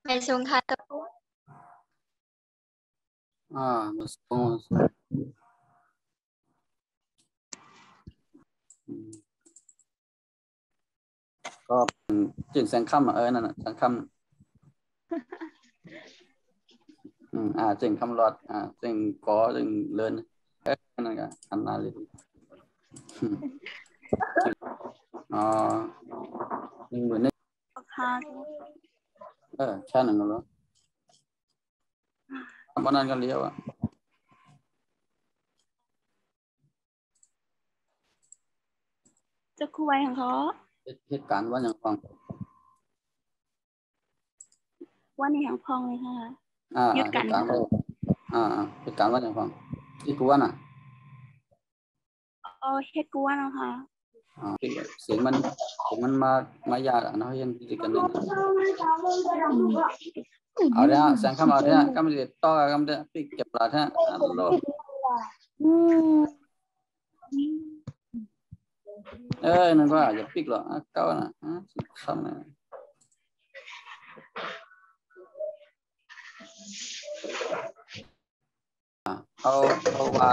ไม่สูงค่ะตะปูมาสูงก็จึงแสงค่ำนั่นน่ะแสงค่ำจึงคำรอดจึงก่อจึงเลินนั่นก็อันนั้นเลยนี่เหมือนนี่แค่นั้นเหรอวันนั้นก็เลี้ยวจะคุยของเขาเหตุการณ์ว่าอย่างฟังว่าในอย่างพองเลยค่ะเหตุการณ์เหตุการณ์ว่าอย่างฟังที่กูว่าน่ะเฮ็ดกูว่าเนาะค่ะเสียงมันมายากนะเห็นที่กันเนี่ยเอาเนี่ยแสงคำเอาเนี่ยก็ไม่ได้ต่อก็ไม่ได้ปิกเก็บปลาแท้โลนั่นก็อย่าปิกหรอกเก้าน่ะคำน่ะเอาว่า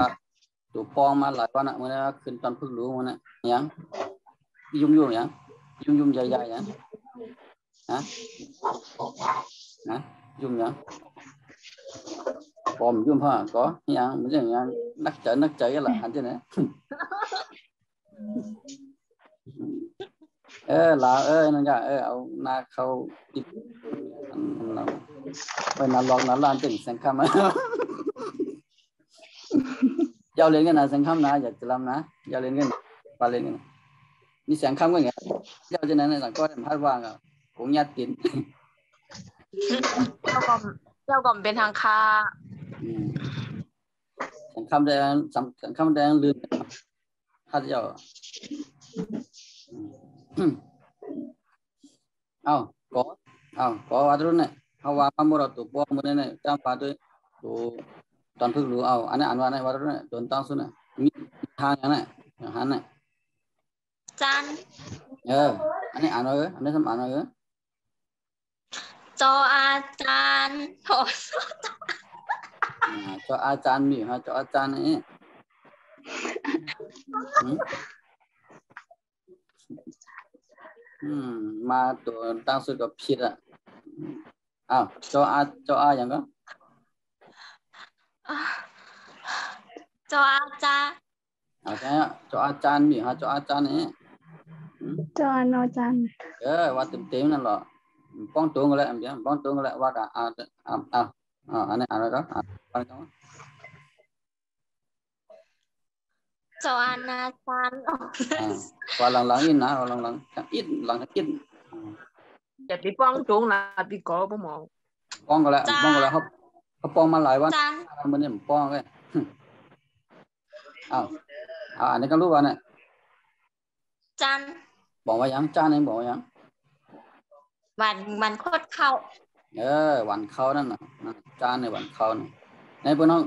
ตัวปองมาหลายวันอ่ะมันขึ้นตอนพึ่งรู้มันน่ะยังยุ่งยังยุ่งใหญ่ๆยังยุ่งยังปอมยุ่งพ่อcóยังมันจะยังนักใจlà anh chứ này làนั่นก็เอาหน้าเข้าติดเราไปนรกนั่นล้านถึงสังคมยาวเล่นกันนะสังคมนะอย่าจะลำนะยาวเล่นกันปาเล่นกันนี่สังคมก็ไงยาวจะนั้นสังก็พัดว่างcũng nhát tiền เจ้าก่อมเป็นทางคาสังคมแดงลื่นฮัดเจ้าcóว่ารุ่นเนี่ยเขาว่ามาหมดตัวพวกมันเนี่ยจำปาตัวตอนพึ่งรู้อันนี้อ่านว่าเนี่ยว่ารุ่นเนี่ยโดนตั้งสุดเนี่ยมีทางอย่างเนี่ยหันเนี่ยจันอันนี้อ่านว่าอันนี้สมอ่านว่าจออาจารย์โหจออาจารย์มีจออาจารย์นี่มาตัวตั้งสุดกับผิดจออาอย่างก็จออาจารย์จออาจารย์มีจออาจารย์นี่จออาจารย์ว่าเต็มนั่นหรอป้องตัวกันแล้วป้องตัวกันแล้วว่ากันอันนี้อะไรก็จออาจารย์ว่าหลังอินนะว่าหลังอินหลังอินจะไปป้องตรงนะไปก่อป้องมองป้องกันแล้วเขาป้องมาหลายวันมันเนี่ยป้องเลยอันนี้ก็รู้ว่าเนี่ยจันบอกว่ายังจานเองบอกว่ายังวันโคตรเข้าวันเข้านั่นน่ะจานในวันเข้าในพวกน้อง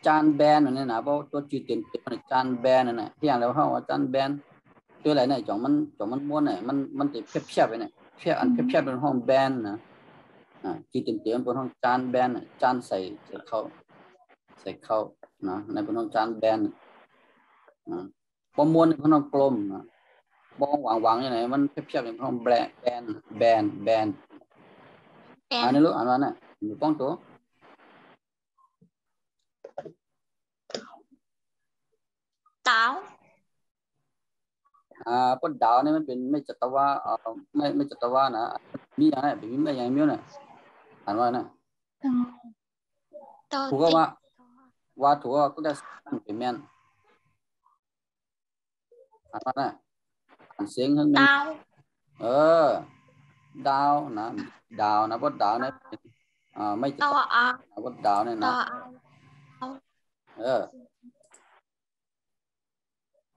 จานแบนเนี่ยนะเพราะตัวจืดเต็มจานแบนเนี่ยที่อย่างเราเข้าว่าจานแบนตัวอะไรเนี่ยจ่องมันม้วนเนี่ยมันติดเพียบไปเนี่ยเพียบเป็นห้องแบนนะจืดเต็มบนห้องจานแบนจานใส่เข้านะในบนห้องจานแบนพอม้วนบนห้องกลมนะบ้องหวังอย่างไรมันเพียบเป็นห้องแบนอันนี้รู้อันนั้นน่ะมีป้องตัวดาวพวกดาวนี่มันเป็นไม่จัตวาไม่จัตวานะมีอะไรเป็นไม่อย่างนี้นะอันว่านะถูกว่าถูกก็ได้เป็นแม่นอันนั้นนะเสียงทั้งดาวดาวนะพวกดาวนี่ไม่จัตวาพวกดาวนี่นะ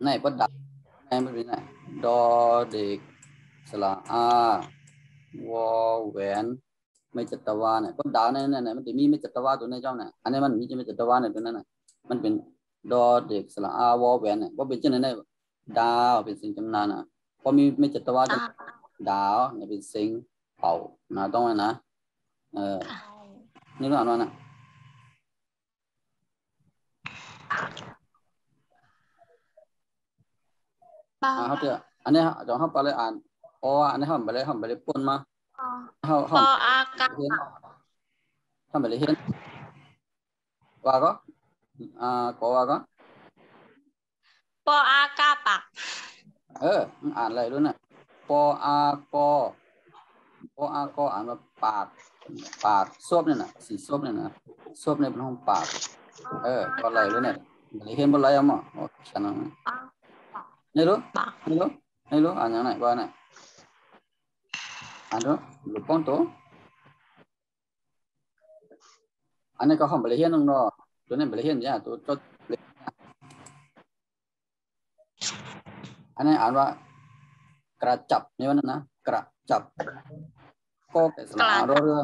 ไหนพวกดาวมันเป็นไงดอเด็กสระวอแหวนไม่จัตวาเนี่ยก็ดาวเนี่ยมันจะมีไม่จัตวาตัวในเจ้าเนี่ยอันนี้มันมีจะไม่จัตวาเนี่ยตัวนั้นน่ะมันเป็นดอเด็กสระวอแหวนเนี่ยก็เป็นเช่นนั้นได้ดาวเป็นสิ่งจำนานพอมีไม่จัตวาดาวเนี่ยเป็นสิ่งเป่านะต้องนะ นี่รู้อ่านว่าน่ะเขาเถอะอันนี้จองเขาไปเลยอ่านอันนี้เขาไปเลยปนมาเขาปออากา เห็นเขาไปเลยเห็นว่าก็ก็ว่าก็ปออากาปักอ่านอะไรด้วยน่ะปออากอ่านว่าปากซบเนี่ยน่ะสีซบเนี่ยน่ะซบในเป็นห้องปากก็อะไรด้วยเนี่ยเห็นบ่ไรอ่ะมั้งโอ้ฉันไม่รู้อ่านยังไงว่าน่ะอ่านรู้หรือป้องโตอันนี้ก็ห้องไปเลยเห็นน้องเนาะตัวนี้ไปเลยเห็นจ้ะตัวอันนี้อ่านว่ากระจับนี่ว่านั่นนะกระจับก็ไก่สลารอเรือ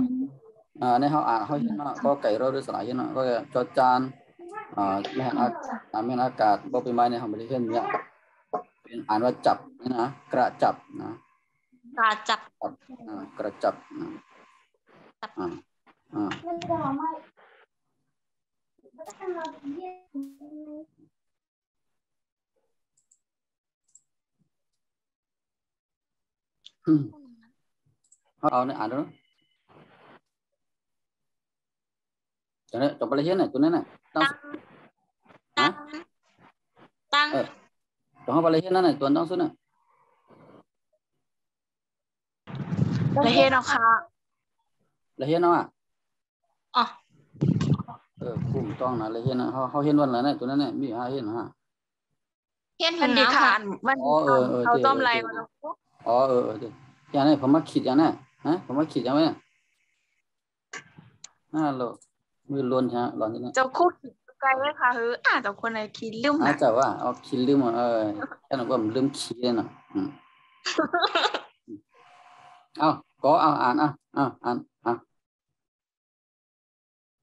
ในเขาอ่านเขาเห็นว่าก็ไก่รอเรือสลาเห็นว่าก็จอจานไม่เห็นอากาศบ่เป็นไม้ในเขาไม่ได้เห็นเนี่ยเป็นอ่านว่าจับนี่นะกระจับนะกระจับกระจับเขาเอาเนี่ยอ่านดูจนจบไปเลยเห็นไหนตัวนั้นน่ะตั้งจงเขาไปเลยเห็นนั่นน่ะตัวตั้งสุดน่ะเลยเห็นเอาค่ะเลยเห็นเนาะคุ้มต้องนะเลยเห็นนะเขาเห็นวันไหนน่ะตัวนั้นน่ะมีเห็นฮะเห็น มันดีค่ะมันเขาต้มไรมาแล้วอย่างนี้ผมมาขีดอย่างนั้นผมมาขีดอย่างนี้โลมือล้นใช่ไหมล้นที่นี่เจ้าคู่ขีดไกลเลยค่ะเจ้าคนไหนขีดลืมนะเจ้าว่าขีดลืมแค่นั้นก็ลืมขีดเลยนะก็อ่าน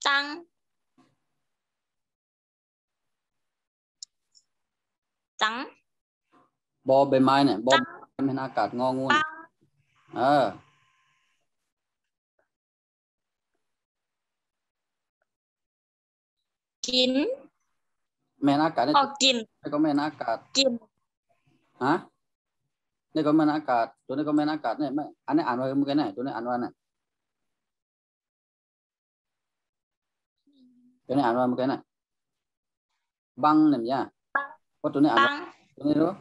จังบอใบไม้เนี่ยบอเป็นอากาศงองูกินแม่นอากาศเนี่ยกินนี่ก็แม่นอากาศกินนี่ก็แม่นอากาศตัวนี้ก็แม่นอากาศเนี่ยอันนี้อ่านว่าเมื่อกี้เนี่ยตัวนี้อ่านว่าเนี่ยตัวนี้อ่านว่าเมื่อกี้เนี่ยบังเนี่ยเพราะตัวนี้อ่านว่าตัวนี้รู้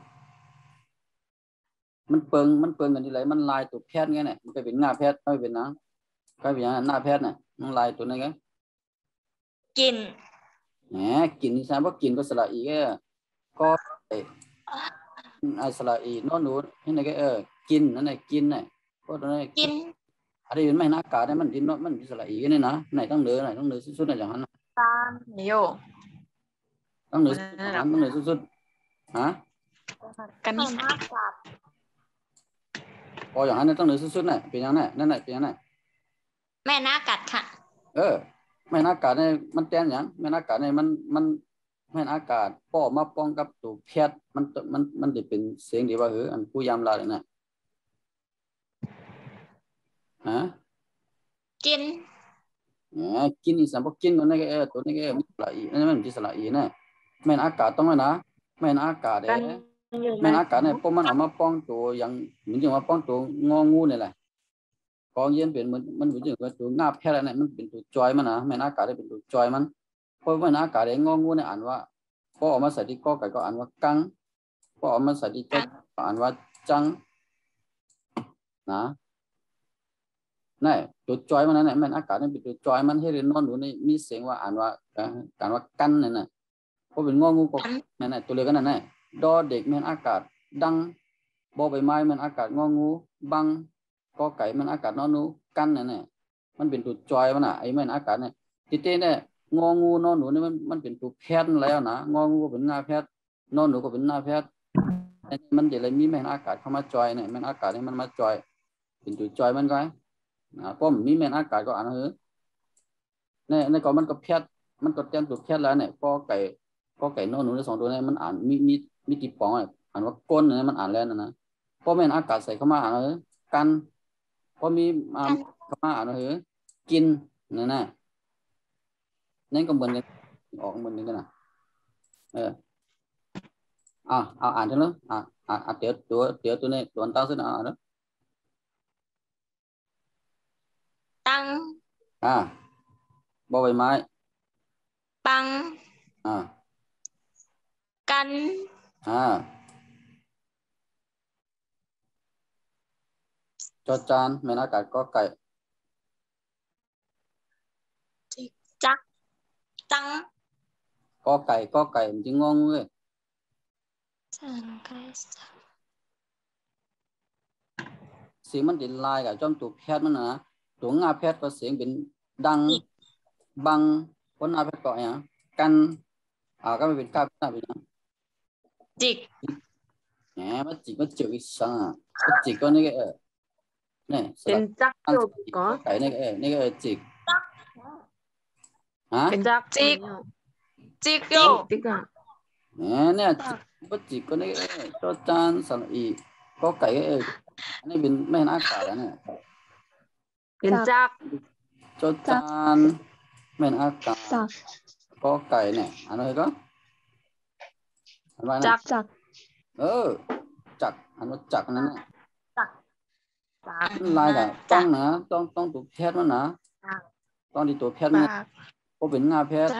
มันเปิงกันที่ไรมันลายตัวแพทย์ไงเนี่ยมันไปเป็นหน้าแพทย์ไม่เป็นนะก็เป็นหน้าแพทย์เนี่ยมันลายตัวนี้ไงกินกินนี่ใช่เพราะกินก็สละอีก็สละอีนอนหนูนี่ไงกินนั่นไงกินเนี่ยก็ตัวนี้กินอะไรเป็นไม่นักการเนี่ยมันดินมันสละอีนี่นะไหนต้องเหนือสุดๆในอย่างนั้นตามนิยต้องเหนือสุดกันนี่พออย่างนั้นต้องเหนือสุดๆเนี่ยเป็นอย่างนั้นนั่นแหละเป็นอย่างนั้นแม่นากัดค่ะแม่นอากาศเนี่ยมันแตนอย่างแม่นอากาศเนี่ยมันแม่นอากาศป้อมาป้องกับตัวแพทย์มันจะเป็นเสียงดีว่าอันผู้ยามลาเลยนะกินกินอีสานพวกกินตัวนี้ตัวนี้มีสละอีนั่นมันมีสละอีนะแม่นอากาศต้องเลยนะแม่นอากาศแม่นอากาศเนี่ยพวกมันเอามาป้องตัวอย่างเหมือนอย่างว่าป้องตัวงองูนี่แหละกองเย็นเป็นมันเหมือนอย่างว่าตัวงาแพทย์เนี่ยมันเป็นตัวจอยมันนะแม่นอากาศได้เป็นตัวจอยมันเพราะแม่นอากาศงองูเนี่ยอ่านว่าพอออกมาใส่ที่กอไก่ก็อ่านว่ากังพอออกมาใส่ที่จออ่านว่าจังนะนี่ตัวจอยมันนั่นแหละมันอากาศนี่เป็นตัวจอยมันให้เรียนนอนดูนี่มีเสียงว่าอ่านว่าการว่ากันนั่นน่ะเพราะเป็นงองูก็นั่นน่ะตัวเล็กนั่นน่ะดอเด็กมันอากาศดังบอใบไม้มันอากาศงองูบังกอไก่มันอากาศนอนหนูกันนั่นน่ะมันเป็นตัวจอยมันน่ะไอ้มันอากาศเนี่ยที่เต้เนี่ยงองูนอนหนูนี่มันเป็นตัวแพทย์แล้วนะงองูก็เป็นหน้าแพทย์นอนหนูก็เป็นหน้าแพทย์มันจะเลยมีแม่นอากาศเข้ามาจอยเนี่ยแม่นอากาศนี่มันมาจอยเป็นตัวจอยมันก็เพราะมีแม่นอากาศก็อ่านในก็มันก็แพทย์มันก็เตรียมตัวแพทย์แล้วเนี่ยก็ไก่นอนหนูใน2ตัวนี้มันอ่านมีติปองอ่านว่าก้นเนี่ยมันอ่านแล้วนะเพราะแม่นอากาศใส่เข้ามาอ่านกันเพราะมีเข้ามาอ่าน กินนั่นน่ะนั่นก็เหมือนกันออกเหมือนกันนะอ่านเถอะเนาะเดี๋ยวตัวนี้ตัวตั้งซึ่งเนาะตั้งบอใบไม้ปังกันจอจานแม่นอากาศก็ไก่จักตังก็ไก่มันจะงงเลยเสียงมันติดลายกับจอมตัวแพทย์มันนะตัวงาแพทย์ก็เสียงเป็นดังบังคนงาแพทย์ก็อย่างกันก็ไม่เป็นกาแพทย์เป็นจิกแหมมันจิกอีสังมันจิกก็นี่ก็เนี่ยเป็นจักโยกก็ไก่นี่ก็จิกเป็นจักจิกโยจิกเนี่ยก็จิกก็นี่จอจานสระอีก็ไก่อันนี้เป็นไม่น่ากาดเนี่ยเป็นจักจอจานไม่น่ากาดก็ไก่เนี่ยอันนี้ก็จักจักอันว่าจักนั่นน่ะลายกับต้องนะต้องตัวแพทย์มันนะต้องที่ตัวแพทย์มันก็เป็นงาแพทย์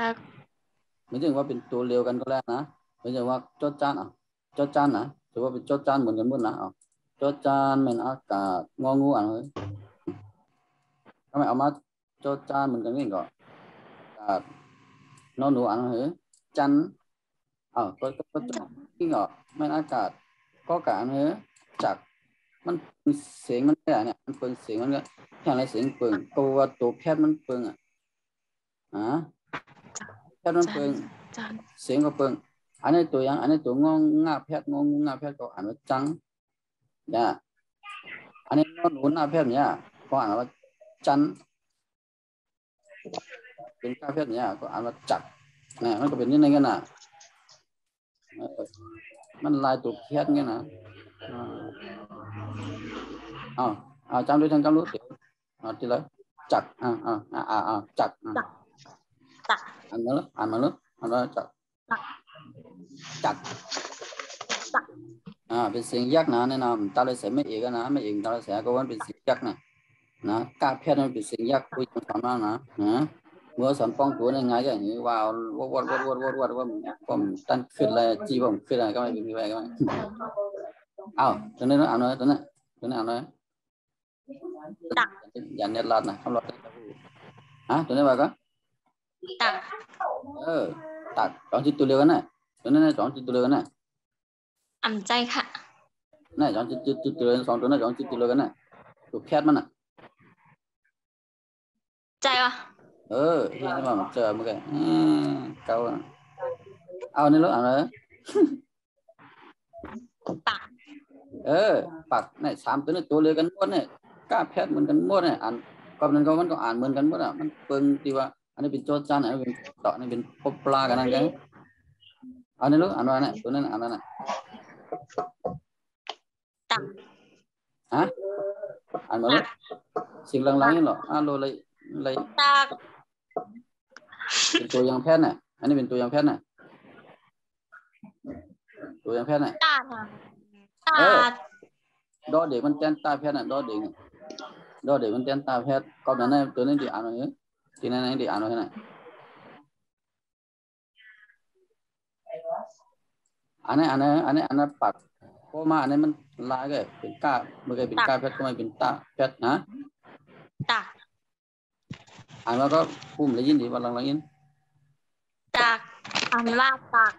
ไม่ถึงว่าเป็นตัวเร็วกันก็แล้วนะไม่ใช่ว่าจอจานจอจานนะถือว่าเป็นจอจานเหมือนกันหมดนะจอจานเป็นอากาศงองูอ่ะเลยทำไมเอามาจอจานเหมือนกันนี่ก่อนอากาศนอนหนูอ่ะเลยจันก็นี่ก่อนเป็นอากาศก็กะเลยจักมันเสียงมันเนี่ยมันเปิงเสียงมันก็แค่อะไรเสียงเปิงตัวแพทย์มันเปิงแพทย์มันเปิงเสียงก็เปิงอันนี้ตัวอย่างอันนี้ตัวงาแพทย์งงาแพทย์ก็อ่านว่าจังเนี่ยอันนี้นอนหนูหน้าแพทย์เนี่ยก็อ่านว่าจันเป็นกาแพทย์เนี่ยก็อ่านว่าจักเนี่ยมันก็เป็นยังไงกันน่ะมันลายตัวแพทย์เงี้ยนะจำด้วยทั้งจำรู้เดี๋ยวทีละจักจักอ่านมาแล้วอ่านว่าจักเป็นเสียงยักษ์นะแน่นอนตาเลยเสียไม่เอกนะไม่เอกตาเลยเสียก็ว่าเป็นเสียงยักษ์นะกาแพทย์นั้นเป็นเสียงยักษ์คุยกันสามารถนะเมื่อสัมปองตัวในไงอย่างนี้ว้าววัดว่าผมตั้งขึ้นเลยจีผมขึ้นอะไรก็ไม่มีอะไรก็ไม่ตัวนี้นะอ่านเลยตัวนี้อ่านเลยอย่าเน็ตลัดนะคำรอตัวนี้ว่าก็ตักสองจิตตัวเดียวกันนะตัวนี้สองจิตตัวเดียวกันนะใจค่ะนี่สองจิตตัวเดียวสองตัวนี้สองจิตตัวเดียวกันนะตัวแพทย์มันใจวะที่นี่มันเจอเมื่อกี้เก่าเอานี่ลูกเอาเลยปักนี่สามตัวนี้ตัวเดียวกันหมดเนี่ยกล้าแพทย์เหมือนกันหมดเนี่ยอ่านก็มันก็อ่านเหมือนกันหมดมันเปิงที่ว่าอันนี้เป็นโจจานอันนี้เป็นต่อนี่เป็นปปลากันนั่นกันเอานี่ลูกอ่านว่าเนี่ยตัวนั้นอ่านว่าเนี่ยอ่านมาลูกสิ่งหลังๆนี่หรอโลเลยเป็นตัวยังแพทย์น่ะอันนี้เป็นตัวยังแพทย์น่ะตัวยังแพทย์น่ะดอเด็กมันแจ้งตาแพทย์น่ะดอเด็กมันแจ้งตาแพทย์ก็นั่นตัวนี้ที่อ่านว่าเนี่ยที่นั่นที่อ่านว่าเนี่ยอันนี้ปักก็มาอันนี้มันลายก็เป็นก้าเมื่อกี้เป็นก้าแพทย์ก็ไม่เป็นตาแพทย์นะอ่านว่าก็พุ่มเลยยินดีว่าลังยินอ่านว่าตัก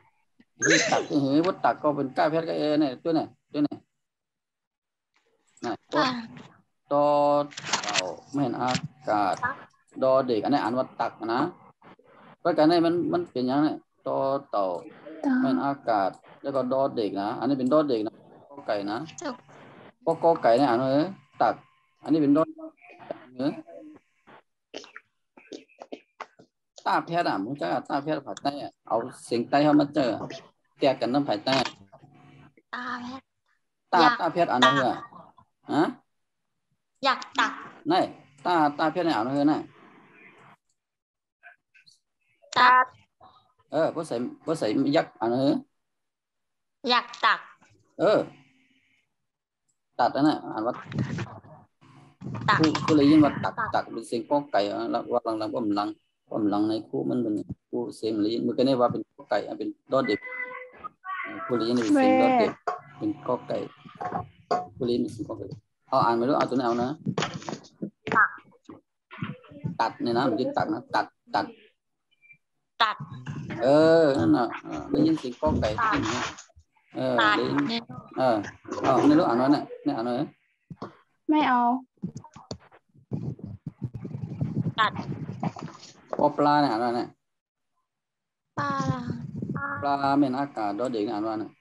วัดตักก็เป็นก้าแพทย์ก็เนี่ยตัวไหนนี่ต่อเต่าไม่เห็นอากาศดอเด็กอันนี้อ่านว่าตักนะก็การนี้มันเป็นอย่างนี้ต่อเต่าไม่เห็นอากาศแล้วก็ดอเด็กนะอันนี้เป็นดอเด็กนะก็ไก่นะก็ไก่เนี่ยอ่านว่าตักอันนี้เป็นดอตาแพทย์มึงจะตาแพทย์ผัดใต้เอาเสียงใต้เข้ามาเจอแตกกันน้ำผัดใต้ตาแพทย์อ่านว่าอยากตักนี่ตาแพทย์อ่านว่า ตัก ภาษายักษ์อันนี้ อยากตัก ตัดนั่นน่ะอ่านว่า ตัก คู่เลยยิ่งว่าตักเป็นเสียงก้อไก่แล้วว่าหลังผมหลังในคู่มันเป็นคู่เสียงเลยมันก็เนี่ยว่าเป็นก้อไก่เป็นดอเด็กคู่เลยยิ่งเป็นเสียงดอเด็กเป็นก้อไก่คู่เลยเป็นเสียงก้อไก่เอาอ่านไม่รู้เอาตัวไหนเอานะตัดเนี่ยนะมันจะตัดนะตัด นั่นน่ะได้ยินเสียงก้อไก่ที่นี่ตัดได้ยินไม่รู้อ่านว่าเนี่ยอ่านว่า ไม่เอา ตัด ปลาเนี่ยอ่านว่าเนี่ย ปลา ปลาเป็นอากาศดอเด็กอ่านว่าเนี่ย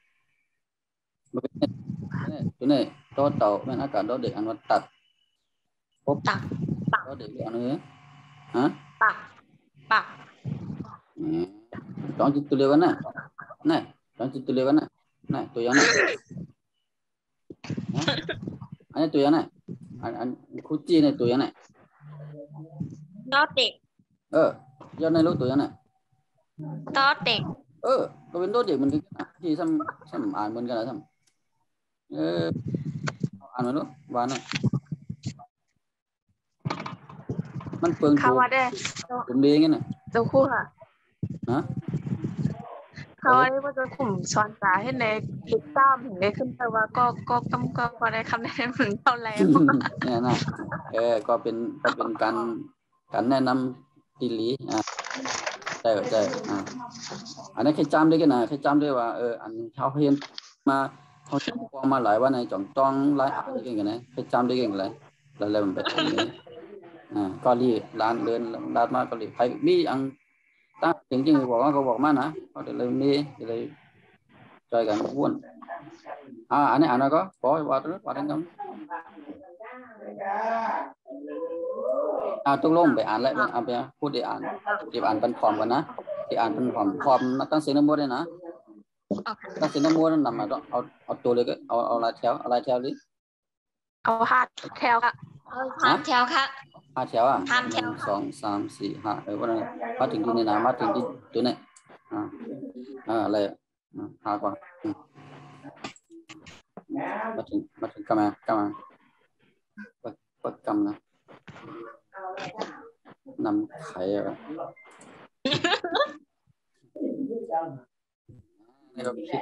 ตัวนี้โตเต่าเป็นอากาศดอเด็กอ่านว่าตัดตักดอเด็กอ่านว่าฮะปักChọn chữ liệu này, chọn chữ liệu này, tôi này, anh tôi này, anh khu chi này tôi này, đó đẹp, do này lúc tôi này, đó đẹp, có bên đó đẹp mình cái xăm ảnh mình cái là xăm, ảnh mình đó, và này, mình phương cũng đi nghe này, đâu khu hả? hả? เขาได้ว่าจะผมสอนตาให้ในติดตามถึงได้ขึ้นแต่ว่าก็พอได้คำแนะนำถึงเท่าแล้วเนี่ยนะก็เป็นการแนะนำที่ดีใช่อันนี้แค่จำได้กันนะแค่จำได้ว่าอันเขาเรียนมาเขาจะพอมาหลายวันในจ่องต้องหลายอะไรกันนะแค่จำได้กันเลยแล้วมันเป็นอย่างนี้ก็รีร้านเดินร้านมาก็รีใครมีอังตั้งจริงๆบอกว่าเขาบอกมานะเขาเดี๋ยวเลยมีเดี๋ยวเลยใจกันวุ่นอันนี้ก็ขอว่าตัวว่าทั้งนั้นตุกลงไปอ่านแล้วเอาไปพูดได้อ่านเป็นความกันนะที่อ่านเป็นความตั้งเสียงน้ำมูดเลยนะตั้งเสียงน้ำมูดนั่นนำมาเอาตัวเลยก็เอาลายแถวดิเอา5 แถวค่ะ5 แถวค่ะ5 แถว1 2 3 4 5วันนั้นมาถึงที่นี่นะมาถึงที่ตัวนี้อะไร5 กว่ามาถึงกำมาปักกำนะนำไข่นี่ก็คิด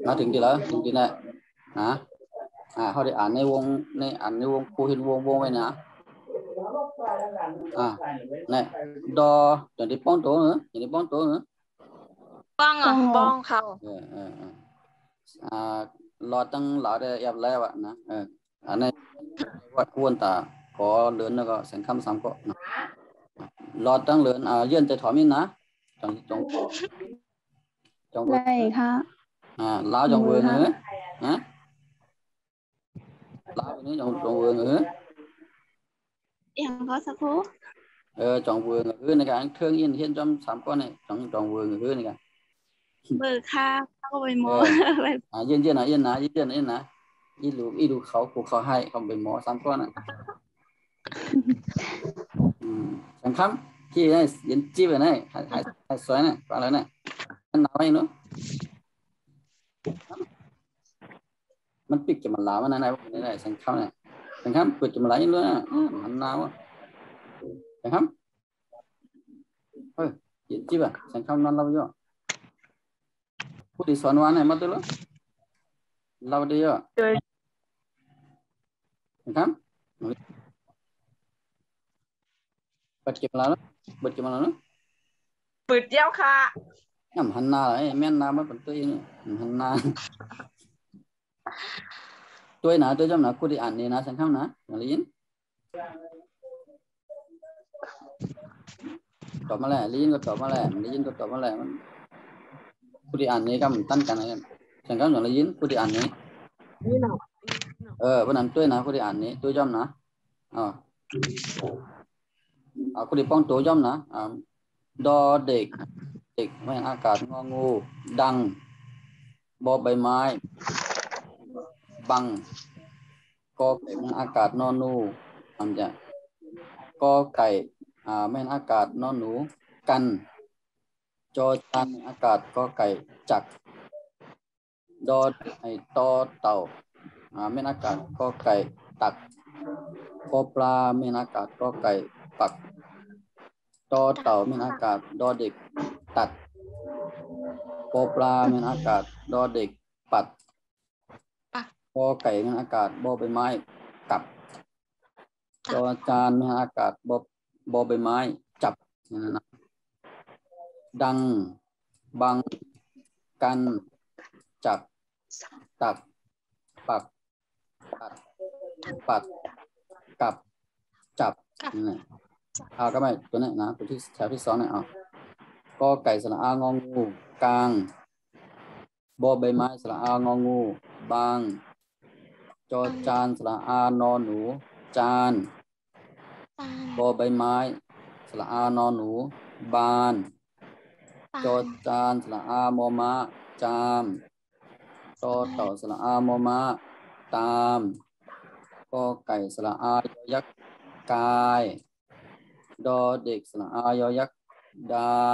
มาถึงที่แล้วถึงที่ไหนเขาได้อ่านในวงครูเห็นวงไว้นะnày đo chuẩn bị bón tổ nữa bongเขาlọt tăng lọt đây ép leo ạ nè anh nàyวัดควรตาขอเลื่อนแล้วก็แสงคำ3 ก็ลอดตั้งเลื่อนเลื่อนจะถอมินนะจงได้ค่ะล้าวจงเวืองเหรอล้าวไปนี้จงเวืองเหรอยังcóสักครู่chọn vườn ở dưới này cả thương yên hiện trong 3 con này chọn vườn ở dưới này cả เบอร์ค่ะเข้าไปหมอyênนะอีดูเขาปลูกเขาให้เขาไปหมอ3 con này chẳng khám khi này yên chi về này hãy xoáy này qua lấy này anh nói nữaมันปิดจะมันลาวมันไหนสังคมเนี่ยสังคมปิดจะมันไหลเลยมันลาวสังคมยินจีบสังคมนั่นเราเยอะผู้ที่สอนวันไหนมาตัวละเราดีเยอะสังคมปิดจะมันแล้วปิดเจ้าค่ะหันหน้าเลยแม่นหน้ามันเป็นตัวเองหันหน้าtôi cho nó cô đi ăn đi nó sang khám nó lý tỏ mà lại lý có tỏ mà lại lý có tỏ mà lại cô đi ăn đi cầm tan cả này sang khám rồi lý cô đi ăn đi bữa nào tôi cô đi ăn đi tôi cho nó cô đi bong tôi cho nó đoเด็กไม่อากาศงองู บอใบไม้บังกอไก่มันอากาศนอนนูทำจะกอไก่แม่นอากาศนอนหนูกันจอจานอากาศกอไก่จักดอไอตอเต่าแม่นอากาศกอไก่ตักกอปลาแม่นอากาศกอไก่ปักตอเต่าแม่นอากาศดอเด็กตัดกอปลาแม่นอากาศดอเด็กปัดกอไก่แม่นอากาศบอใบไม้กับจอจานแม่นอากาศบอใบไม้จับนะดังบังกันจับตักปักปัดกับจับนี่ก็ไม่ตัวนี้นะตัวที่แถวที่2เนี่ยกอไก่สระอางองูกลางบอใบไม้สระอางองูบางจอจานสระอานอนหนูจานบอใบไม้สระอานอนหนูบานจอจานสระอามอม้าจามจอเต่าสระอามอม้าตามกอไก่สระอายอยักษ์กายดอเด็กสระอายอยักษ์ได้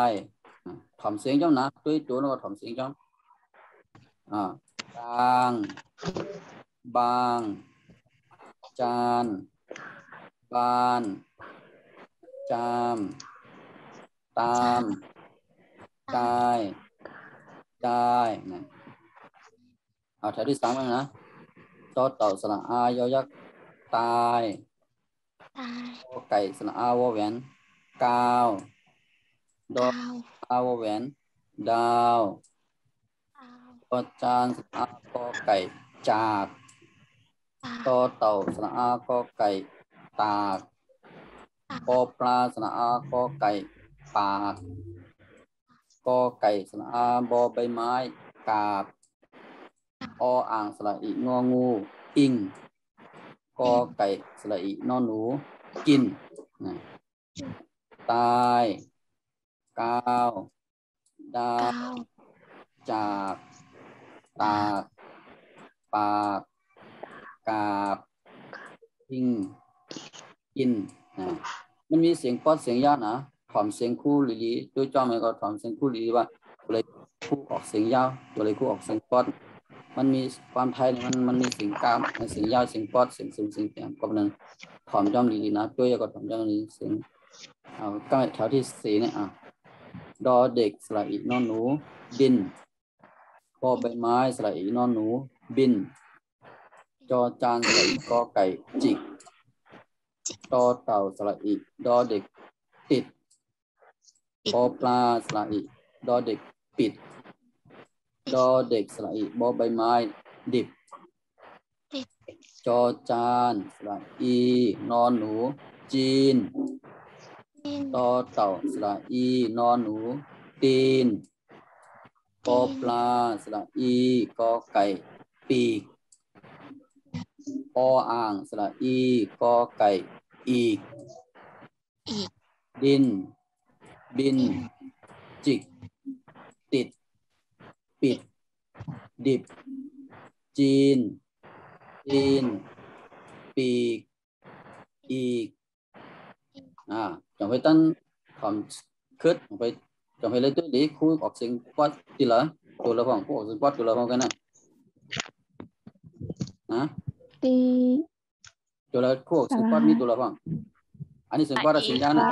ถ่อมเสียงจ้องนะด้วยตัวแล้วก็ถ่อมเสียงจ้องกลางบางจานบานจามตามกายได้นะแถวที่3แล้วนะจอเต่าสระอายอยักษ์ตายกอไก่สระอาวอแหวนกาวดออาวอแหวนดาวจอจานสระอากอไก่จากตอเต่าสระอากอไก่ตากกอปลาสระอากอไก่ปากกอไก่สระอาบอใบไม้กาบออ่างสระอีงองูอิงกอไก่สระอีนอนหนูกินตายกาวดาวจากตากปากกาบอิงกินมันมีเสียงป๊อดเสียงยาวนะถอมเสียงคู่หรือด้วยจ้องมันก็ถอมเสียงคู่หรือว่าเลยคู่ออกเสียงยาวตัวเลยคู่ออกเสียงป๊อดมันมีความไทยมันมีเสียงกลางเสียงยาวเสียงป๊อดเสียงสูงเสียงต่ำก็นั้นถอมจ้องดีๆนะด้วยก็ถอมจ้องดีเสียงก็แถวที่4เนี่ยดอเด็กสระอีนอนหนูบินบอใบไม้สระอีนอนหนูบินจอจานสระอีกอไก่จิกตอเต่าสระอีดอเด็กติดปอปลาสระอีดอเด็กปิดดอเด็กสระอีบอใบไม้ดิบจอจานสระอีนอนหนูจีนตอเต่าสระอีนอนหนูตีนปอปลาสระอีกอไก่ปีกออ่างสระอีกอไก่อีกดินบินจิกติดปิดดิบจีนปีกอีกจงไปตั้งความคิดไปจงไปเลยตัวนี้คุยออกเสียงป๊อดทีละตัวละฟังคุยออกเสียงป๊อดตัวละฟังกันนะตีตัวละคุยออกเสียงป๊อดนี่ตัวละฟังอันนี้เสียงป๊อดเสียงยาวนะ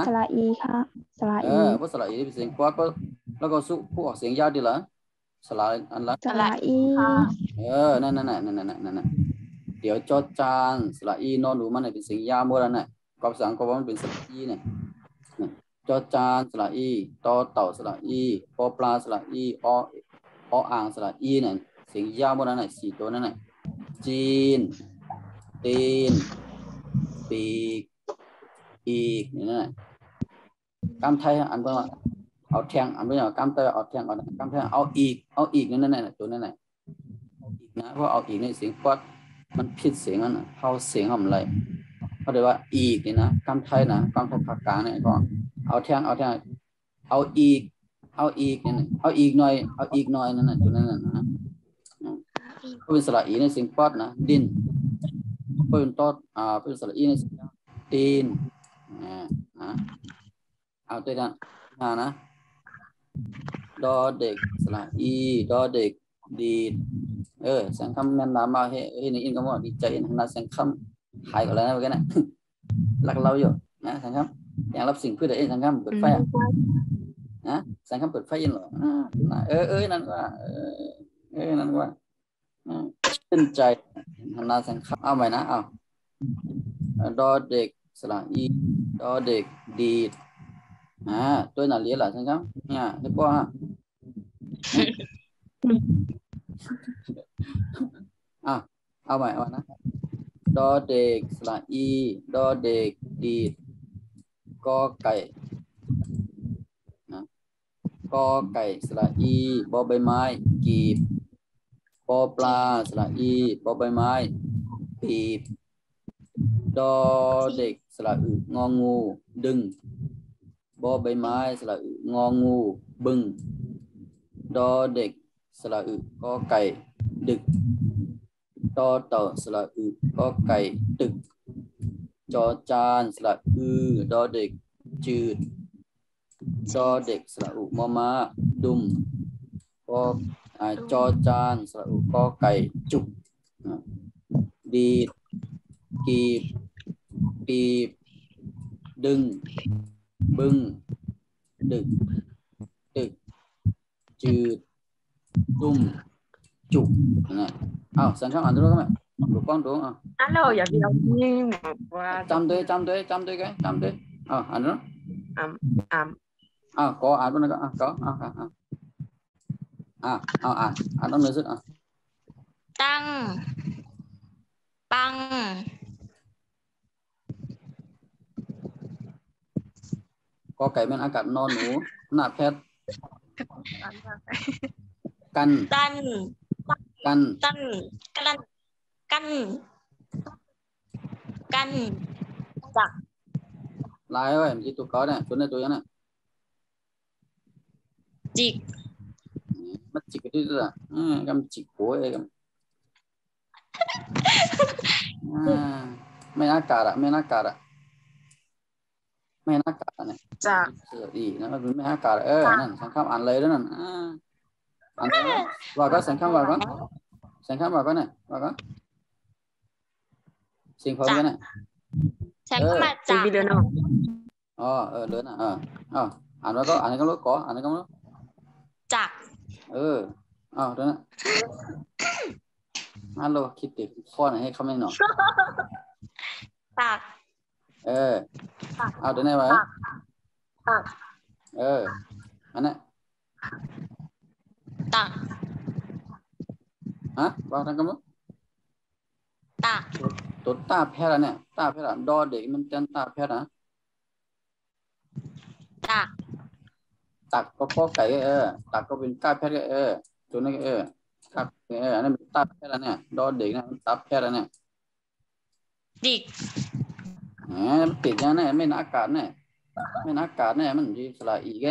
สระอีค่ะสระอีเพราะสระอีเป็นเสียงป๊อดแล้วก็สู้คุยออกเสียงยาวทีละสระอันละสระอีนั่นเดี๋ยวจอจานสระอีนอนหนูมันเป็นเสียงยาวหมดแล้วนะกอบสังก็ว่ามันเป็นสระอีเนี่ยจอจานสระอีตอเต่าสระอีปอปลาสระอีออ่างสระอีเนี่ยเสียงยาวหมดแล้วนะ4ตัวนั่นน่ะจีนตีนปีกอีกนี่นั่นน่ะกำไทยอันว่าเอาแทงอันว่ากำไทยเอาแทงเอากำไทยเอาอีกนั่นน่ะตัวนั่นน่ะอีกนะเพราะเอาอีกในเสียงป๊อดมันผิดเสียงนั่นน่ะเข้าเสียงทำอะไรเขาเรียกว่าอีกนี่นะกำไทยนะกำไทยภาคกลางเนี่ยก็เอาแทงเอาอีก เอาอีกเนี่ยเอาอีกหน่อยนั่นน่ะตัวนั้นน่ะนะเป็นสระอีในเสียงปอดนะดินเป็นตอดเป็นสระอีในเสียงตีนเอาตัวนั้นนะดอเด็กสระอีดอเด็กดีแสงคำแม่นมาเฮ้ในอินก็ว่าดีใจนะแสงคำหายกันแล้วนะเมื่อกี้นะรักเราอยู่นะแสงคำอย่างรับสิ่งเพื่อได้แสงคำเปิดไฟนะแสงคำเปิดไฟยินหรอนั่นว่านั่นว่าชื่นใจนาแสงคำเอาใหม่นะเอาดอเด็กสระอีดอเด็กดีตัวnào lý là xem không nha thế quaเอาใหม่นะดอเด็กสระอีดอเด็กดีกอไก่นะกอไก่สระอีบอใบไม้กีบปอปลาสระอีบอใบไม้ปีบดอเด็กสระอึงองูดึงบอใบไม้สระอึงองูบึงดอเด็กสระอึกอไก่ดึกดอเต่าสระอึกอไก่ตึกจอจานสระดอเด็กจืดดอเด็กสระอึมอม้าดุมจอจานสระอึกอไก่จุกดีดกีบปีบดึงบึงดึกจืดดุมจุกนะสังคำอ่านด้วยกันไหมดูกล้องดูAlo, giờ đi đâu nhưng mà qua chăm tới cái ăn nữa có ăn luôn có ăn nó nữa sức tăng băng có cái bên ăn cạn non nú nạp phét căn chặt lại ơi em chỉ tụi có này chỗ này tụi này chịch mất chịch cái thứ là cầm chịch của emไม่น่ากาดไม่น่ากาดเนี่ยจ้ะดีนะมันไม่น่ากาดนั่นสังคำอ่านเลยแล้วนั่นอ่านแล้วว่าก็สังคำว่าก็เนี่ยว่าก็สิ่งพอกันเนี่ยฉันก็มาจากđi đâu nào lớnอ่านว่าก็อ่านก็รู้cóอ่านก็รู้จากđó nè alo คิดติดข้อไหนให้เขาไม่หนอจาก เอาเดี๋ยวไหนไว้อันนั้นตักว่าทั้งกันมั้งตักตัวตาแพทย์เนี่ยตาแพทย์ดอเด็กมันจันตาแพทย์นะตักก็ไก่ตักก็เป็นตาแพทย์ตัวนี้ตักอันนั้นเป็นตาแพทย์เนี่ยดอเด็กนะตาแพทย์เนี่ยดิกมันติดยังไงไม่นักการเนี่ยมันที่สลายอีก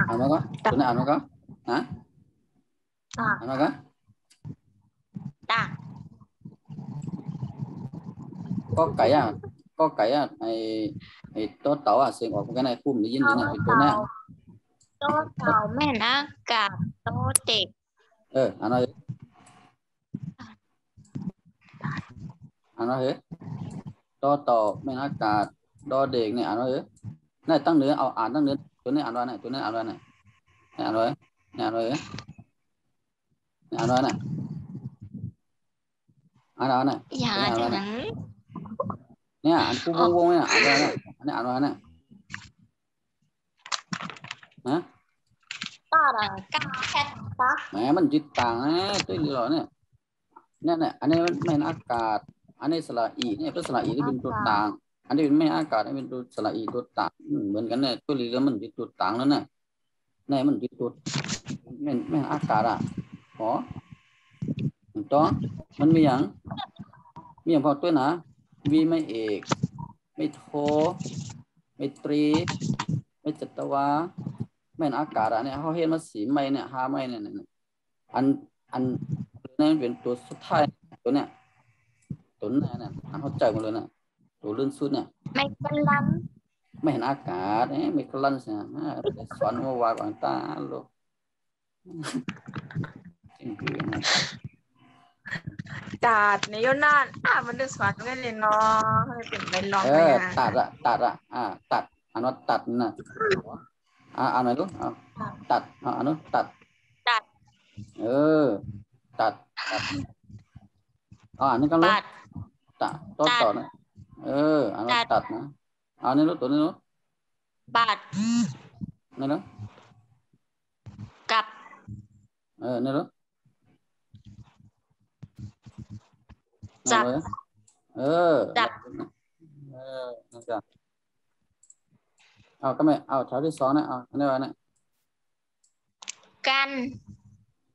อ่านมาก็ตัวนี้อ่านมาก็อ่านมาก็ก็ไก่ไอ้ตัวเต่าเสียงออกกันในคุ้มได้ยินยังไงเป็นตัวนี้ตัวเต่าแม่นักกับตัวเด็กอันนั้นตัวเต่าแม่นักกาดตัวเด็กเนี่ยอันนั้นนี่ตั้งเนื้อเอาอ่านตั้งเนื้อตัวนี้อ่านว่าไหนตัวนี้อ่านว่าไหนอ่านว่าอ่านว่าอย่างนั้นเนี่ยอันปูวงเนี่ยอ่านว่าไหนอันนี้อ่านว่าไหนตาละกาแคทตักแหมมันจิตต่างตัวนี้หรอเนี่ยอันนี้ไม่อากาศอันนี้สระอีเนี่ยตัวสระอีที่เป็นตัวต่างอันนี้เป็นไม่อากาศนี่เป็นตัวสระอีตัวต่างเหมือนกันเนี่ยตัวลีแล้วมันเป็นตัวต่างแล้วเนี่ยมันเป็นตัวไม่อากาศตัวมันมีอย่างพอตัวนะวีไม่เอกไม่โทไม่ตรี ไม่จัตวาไม่อากาศอ่ะเนี่ยเขาเห็นมาสีไม่เนี่ย5ไม่เนี่ยอันนี่เป็นตัวสุดท้ายตัวเนี่ยตัวนี้เนี่ยเขาใจหมดเลยนะตัวลื่นสุดเนี่ยไม่เป็นลันไม่เห็นอากาศไม่กลั่นใช่ไหมสอนว่าวาก่อนตาลูกจริงคือนะตัดในโยนานมันดูสวัสดิ์กันเลยเนาะให้เป็นไม่ลองตัดตัดอันว่าตัดนะอันไหนลูกตัดอันนู้นตัดตัดอันนี้ก็ลูกตัดต่อนะอันนั้นตัดนะอันนี้ลูกตัวนี้ลูกปัดนี่ลูกกับนี่ลูกจับจับนั่นจ้ะก็ไม่แถวที่2นะอันนี้ว่านะกัน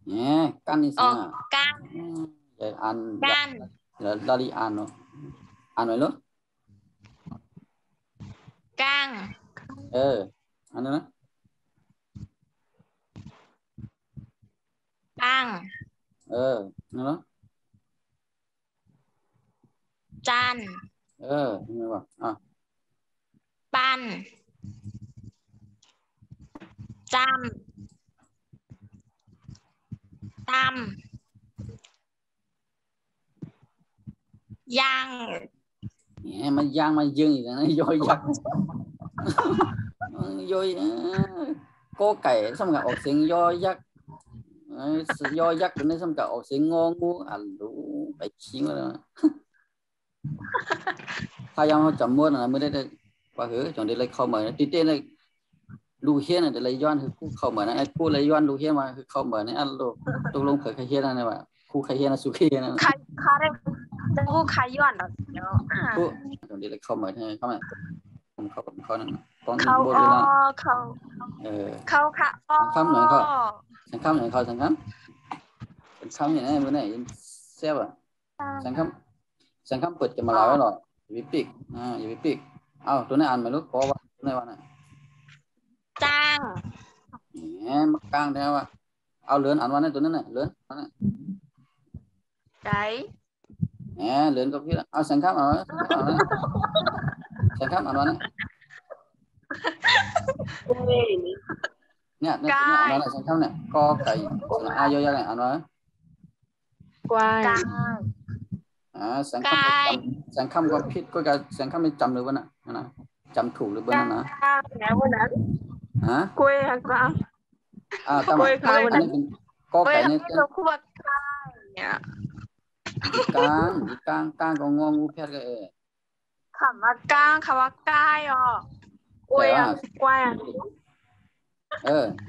เนี่ยกันนี่สินะกันอย่าอ่านแล้วดาลีอ่านเนาะอ่านหน่อยลูกกังอันนี้นะกังนี่เนาะจานนี่ว่าปันจำตำยังเนี่ยมันยังมันยึงอีกนะย่อยยักย่อยก็ไก่สำหรับออกเสียงย่อยยักย่อยยักตัวนี้สำหรับออกเสียงงองูรู้ไปชี้มาแล้วพยายามเขาจำม้วนนะไม่ได้ว่าจงได้เลยเข้ามาตีเต้เลยลูเฮียนแต่เลยย้อนคือคู่เข้ามานะไอ้คู่เลยย้อนลูเฮียนมาคือเข้ามาเนี่ยลูกตกลงเคยเฮียนนะว่าคู่เฮียนสุขีนะใครได้คู่ใครย้อนเนาะคู่จงได้เลยเข้ามาให้เข้ามาผมเข้ากับเขานั่นตอนเขาค่ะสังคำหน่อยเขาสังคำหน่อยเขาสังคำอย่างนี้มื่อไหร่เสียบสังคำเปิดจะมาลายไว้หรออย่าไปปิกอย่าไปปิกตัวนี้อ่านมาลูกขอว่าตัวนี้ว่าน่ะจ้างมักกลางได้ว่าเลือนอ่านว่านี่ตัวนั้นน่ะเลือนใจเลือนก็พี่ละสังคำอ่านว่าสังคำอ่านว่านี่เนี่ยอ่านว่าสังคำเนี่ยกอไก่เยอะๆเลยอ่านว่ากวายสังคำก็ผิดก็จะสังคำไม่จำหรือว่านะจำถูกหรือเปล่านะแล้ววันนั้นกล้วยครับกล้วยครับวันนั้นก็ไก่เนี่ยเราคู่ว่าเนี่ยกลางก็งองูแค่ก็คำว่ากลางคำว่าใกล้กล้วย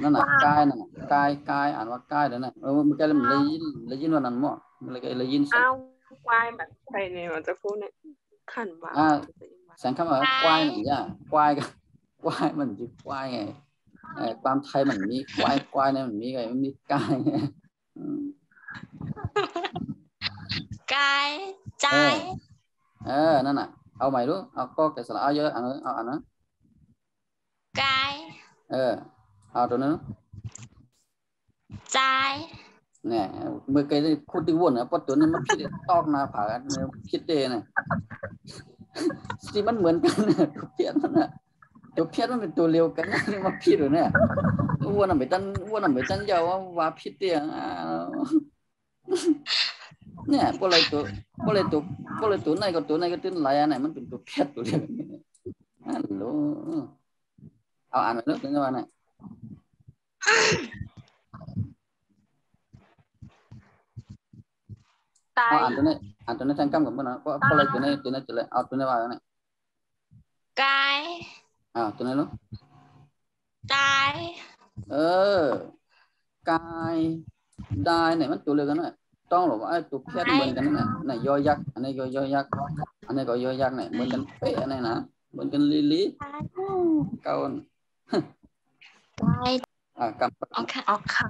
นั่นน่ะกายนั่นกายอ่านว่ากายเดี๋ยวนะมันก็เลยยินว่านั่นมั่วมันเลยยินควายแบบใครเนี่ยมันจะพูดเนี่ยขันว่าสังคำว่าควายนี่จ้ะควายมันจะควายไงความไทยมันมีควายเนี่ยมันมีไงมันมีกายกายใจนั่นน่ะเอาใหม่รู้เอาก็แกสละเยอะอันนั้นกายเอาตัวนั้นใจเนี่ยเมื่อกี้พูดที่วนนะเพราะตัวนี้มันคิดตอกหน้าผากคิดเองนะที่มันเหมือนกันเนี่ยตัวเพี้ยนมันน่ะตัวเพี้ยนมันเป็นตัวเร็วกันนี่มาผิดหรือเนี่ยวนน่ะไม่ตั้งยาวว่าผิดเองเนี่ยพวกอะไรตัวไหนก็ตัวไหนอันไหนมันเป็นตัวเพี้ยนตัวเดียวฮัลโหลอ่านมาลึกนึงว่าเนี่ยอ่านตัวนี้ทางกำกับมันนะเพราะอะไรตัวนี้จะเลยเอาตัวนี้ว่าเนี่ยกายตัวนี้ลูกตายกายได้เนี่ยมันตัวเดียวกันเนี่ยต้องหรอว่าไอ้ตัวเพี้ยนเหมือนกันเนี่ยนี่ยอยักษ์อันนี้ก็ยอยักษ์อันนี้ก็ยอยักษ์เนี่ยเหมือนกันเป๊ะอันนี้นะเหมือนกันลิเก่ากับค่ะ